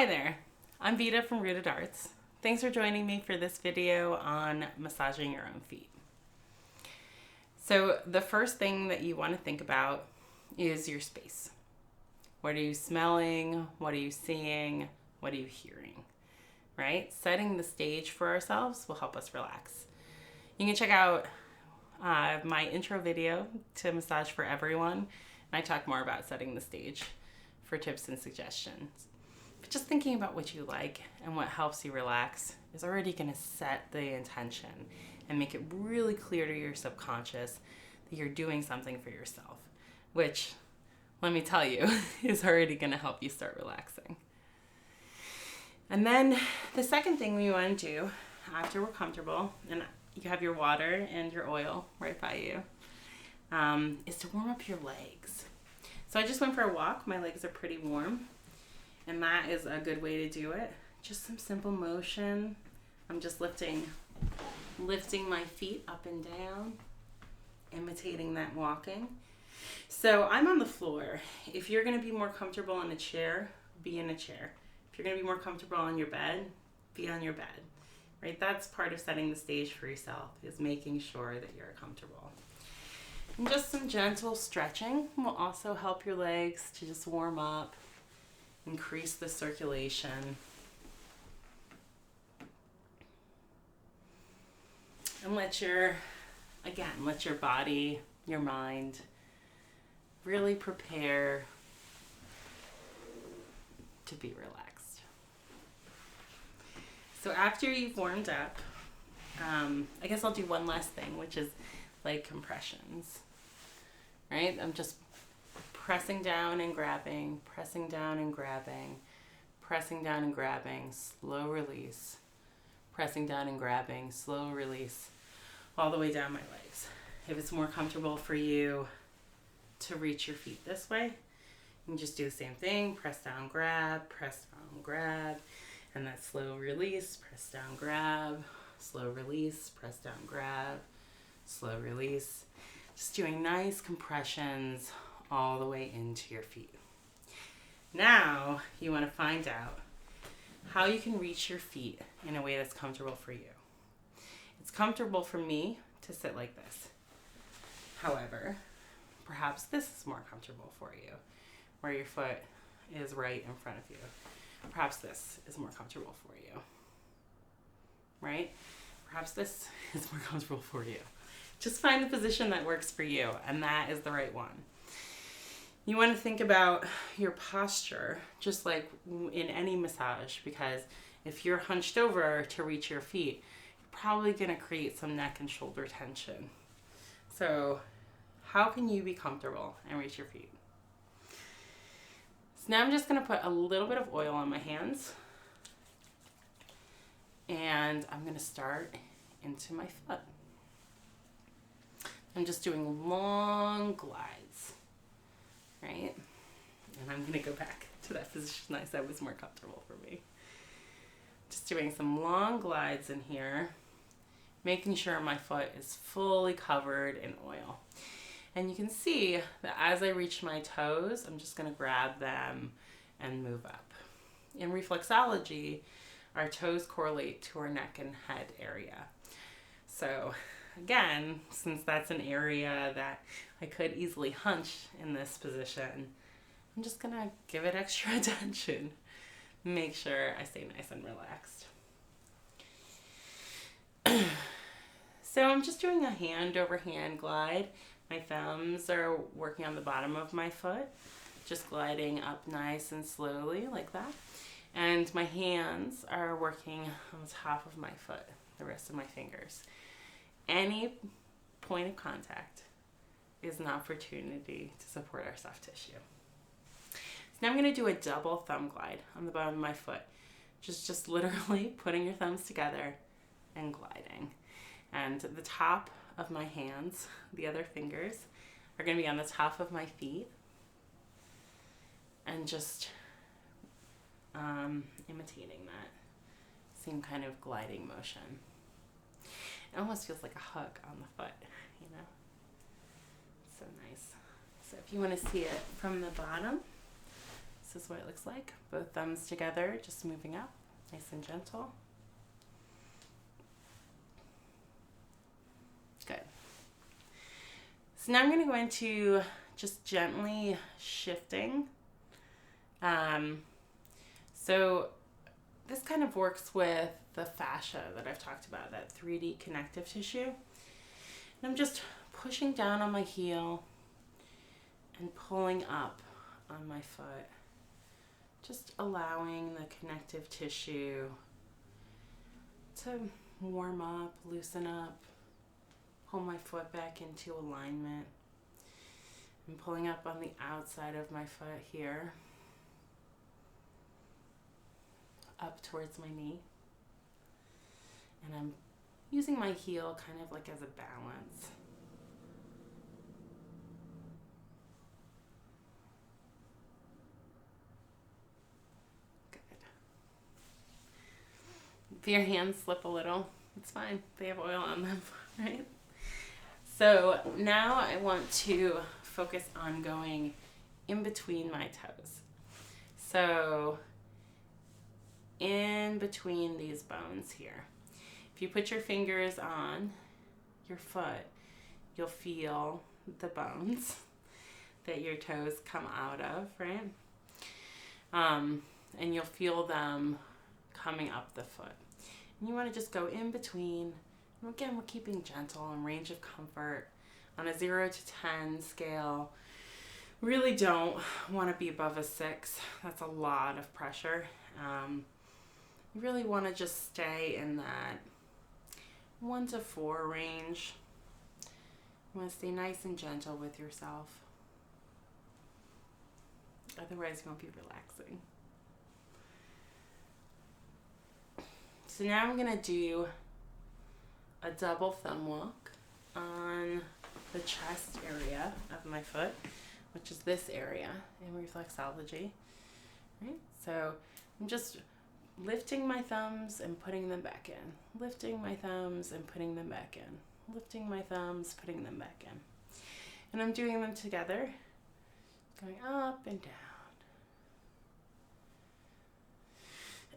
Hi there, I'm Vita from Rooted Arts. Thanks for joining me for this video on massaging your own feet. So the first thing that you want to think about is your space. What are you smelling? What are you seeing? What are you hearing? Right? Setting the stage for ourselves will help us relax. You can check out my intro video to Massage for Everyone, and I talk more about setting the stage for tips and suggestions. But just thinking about what you like and what helps you relax is already going to set the intention and make it really clear to your subconscious that you're doing something for yourself, which, let me tell you, is already going to help you start relaxing. And then the second thing we want to do after we're comfortable, and you have your water and your oil right by you, is to warm up your legs. So I just went for a walk. My legs are pretty warm, and that is a good way to do it. Just some simple motion. I'm just lifting my feet up and down, imitating that walking. So I'm on the floor. If you're going to be more comfortable in a chair, be in a chair. If you're going to be more comfortable on your bed, be on your bed. Right? That's part of setting the stage for yourself, is making sure that you're comfortable. And just some gentle stretching will also help your legs to just warm up, increase the circulation. And let your body, your mind really prepare to be relaxed. So after you've warmed up, I guess I'll do one last thing, which is leg compressions, right? I'm just pressing down and grabbing, pressing down and grabbing, pressing down and grabbing, slow release, pressing down and grabbing, slow release, all the way down my legs. If it's more comfortable for you to reach your feet this way, you can just do the same thing, press down, grab, and that slow release, press down, grab, slow release, press down, grab, slow release. Just doing nice compressions all the way into your feet. Now you want to find out how you can reach your feet in a way that's comfortable for you. It's comfortable for me to sit like this. However, perhaps this is more comfortable for you, where your foot is right in front of you. Perhaps this is more comfortable for you, right? Perhaps this is more comfortable for you. Just find the position that works for you, and that is the right one. You want to think about your posture, just like in any massage, because if you're hunched over to reach your feet, you're probably going to create some neck and shoulder tension. So how can you be comfortable and reach your feet? So now I'm just going to put a little bit of oil on my hands, and I'm going to start into my foot. I'm just doing long glides, right? And I'm going to go back to that position I said was more comfortable for me. Just doing some long glides in here, making sure my foot is fully covered in oil. And you can see that as I reach my toes, I'm just going to grab them and move up. In reflexology, our toes correlate to our neck and head area. So again, since that's an area that I could easily hunch in this position, I'm just going to give it extra attention. Make sure I stay nice and relaxed. So I'm just doing a hand over hand glide. My thumbs are working on the bottom of my foot, just gliding up nice and slowly like that. And my hands are working on the top of my foot, the rest of my fingers. Any point of contact is an opportunity to support our soft tissue. So now I'm going to do a double thumb glide on the bottom of my foot. Just literally putting your thumbs together and gliding. And the top of my hands, the other fingers, are going to be on the top of my feet. And just imitating that same kind of gliding motion. It almost feels like a hug on the foot, you know? So nice. So if you want to see it from the bottom, This is what it looks like. Both thumbs together, just moving up, nice and gentle. Good. So now I'm going to go into just gently shifting. So this kind of works with the fascia that I've talked about, that 3D connective tissue. And I'm just pushing down on my heel and pulling up on my foot. Just allowing the connective tissue to warm up, loosen up, pull my foot back into alignment. I'm pulling up on the outside of my foot here, up towards my knee. And I'm using my heel kind of like as a balance. Good. If your hands slip a little, it's fine. They have oil on them, right? So now I want to focus on going in between my toes. So in between these bones here. If you put your fingers on your foot, you'll feel the bones that your toes come out of, right? And you'll feel them coming up the foot. And you want to just go in between. And again, we're keeping gentle and range of comfort on a 0 to 10 scale. Really don't want to be above a 6. That's a lot of pressure. You really want to just stay in that 1 to 4 range. You want to stay nice and gentle with yourself. Otherwise, you won't be relaxing. So now I'm going to do a double thumb walk on the chest area of my foot, which is this area in reflexology. Right? So I'm just lifting my thumbs and putting them back in. Lifting my thumbs and putting them back in. Lifting my thumbs, putting them back in. And I'm doing them together, going up and down.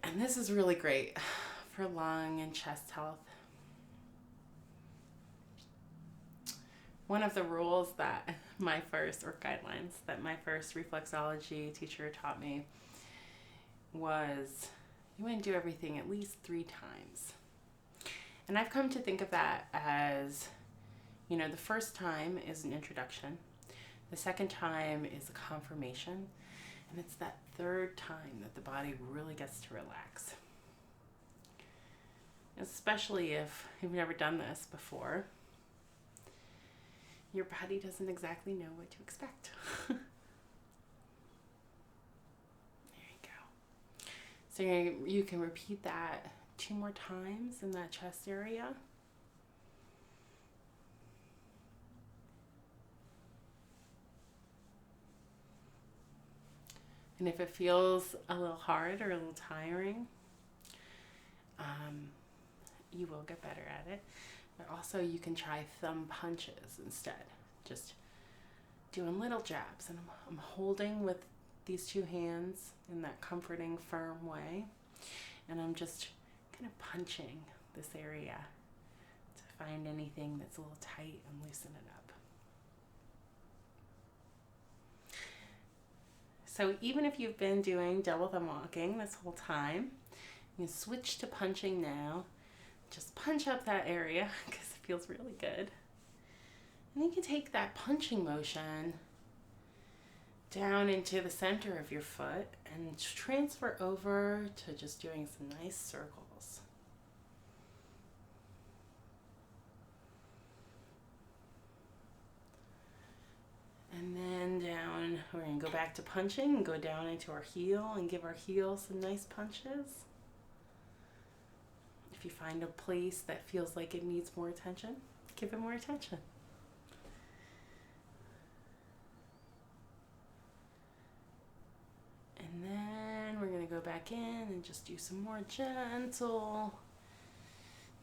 And this is really great for lung and chest health. One of the rules that guidelines that my first reflexology teacher taught me was you want to do everything at least 3 times. And I've come to think of that as, the first time is an introduction. The second time is a confirmation. And it's that third time that the body really gets to relax. Especially if you've never done this before. Your body doesn't exactly know what to expect. There you go. So you can repeat that 2 more times in that chest area. And if it feels a little hard or a little tiring, you will get better at it. But also you can try thumb punches instead. Just doing little jabs. And I'm holding with these 2 hands in that comforting, firm way. And I'm just kind of punching this area to find anything that's a little tight and loosen it up. So even if you've been doing double thumb walking this whole time, you can switch to punching now. Just punch up that area because it feels really good. And you can take that punching motion down into the center of your foot and transfer over to just doing some nice circles. And then down, we're going to go back to punching and go down into our heel and give our heel some nice punches. If you find a place that feels like it needs more attention, give it more attention. And then we're going to go back in and just do some more gentle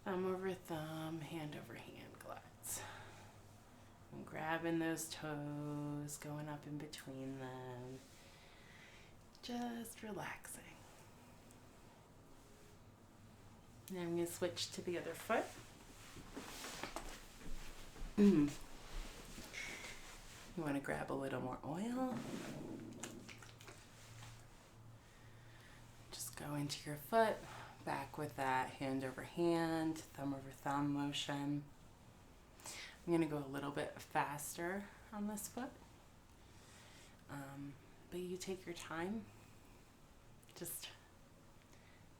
thumb over thumb, hand over hand glides. And grabbing those toes, going up in between them. Just relaxing. Now I'm going to switch to the other foot. You want to grab a little more oil. Just go into your foot, back with that hand over hand, thumb over thumb motion. I'm going to go a little bit faster on this foot. But you take your time. Just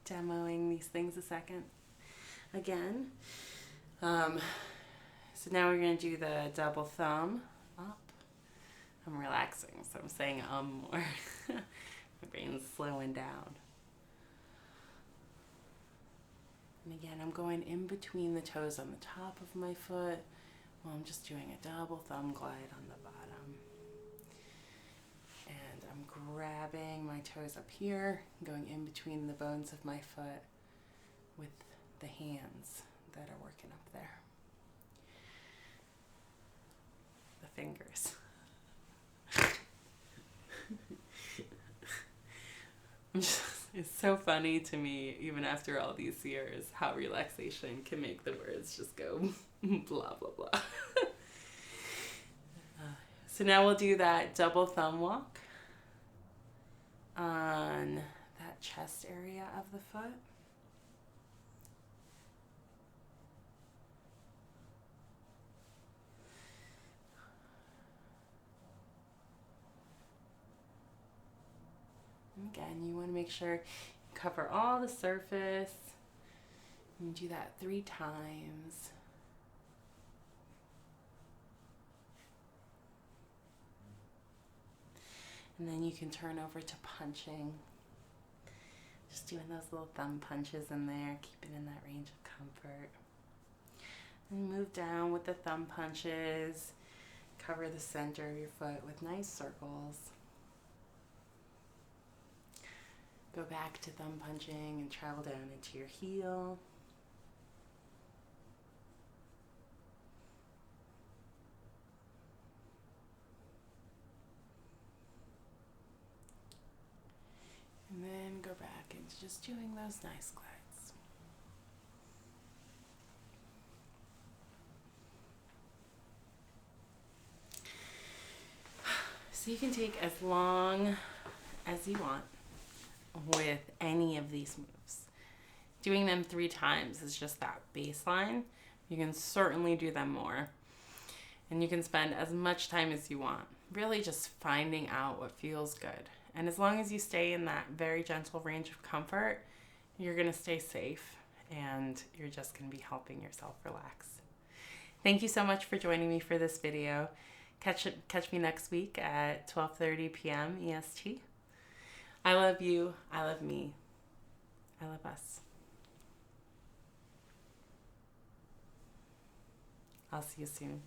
demoing these things a second. Again. So now we're going to do the double thumb up. I'm relaxing, so I'm saying more. My brain's slowing down. And again, I'm going in between the toes on the top of my foot while I'm just doing a double thumb glide on the bottom. And I'm grabbing my toes up here, going in between the bones of my foot with the hands that are working up there. The fingers. It's so funny to me, even after all these years, how relaxation can make the words just go blah, blah, blah. So now we'll do that double thumb walk on that chest area of the foot. Again, you want to make sure you cover all the surface. And do that 3 times. And then you can turn over to punching. Just doing those little thumb punches in there, keeping in that range of comfort. And move down with the thumb punches. Cover the center of your foot with nice circles. Go back to thumb punching and travel down into your heel. And then go back into just doing those nice glides. So you can take as long as you want with any of these moves. Doing them 3 times is just that baseline. You can certainly do them more. And you can spend as much time as you want, really just finding out what feels good. And as long as you stay in that very gentle range of comfort, you're going to stay safe and you're just going to be helping yourself relax. Thank you so much for joining me for this video. Catch me next week at 12:30 p.m. EST. I love you. I love me. I love us. I'll see you soon.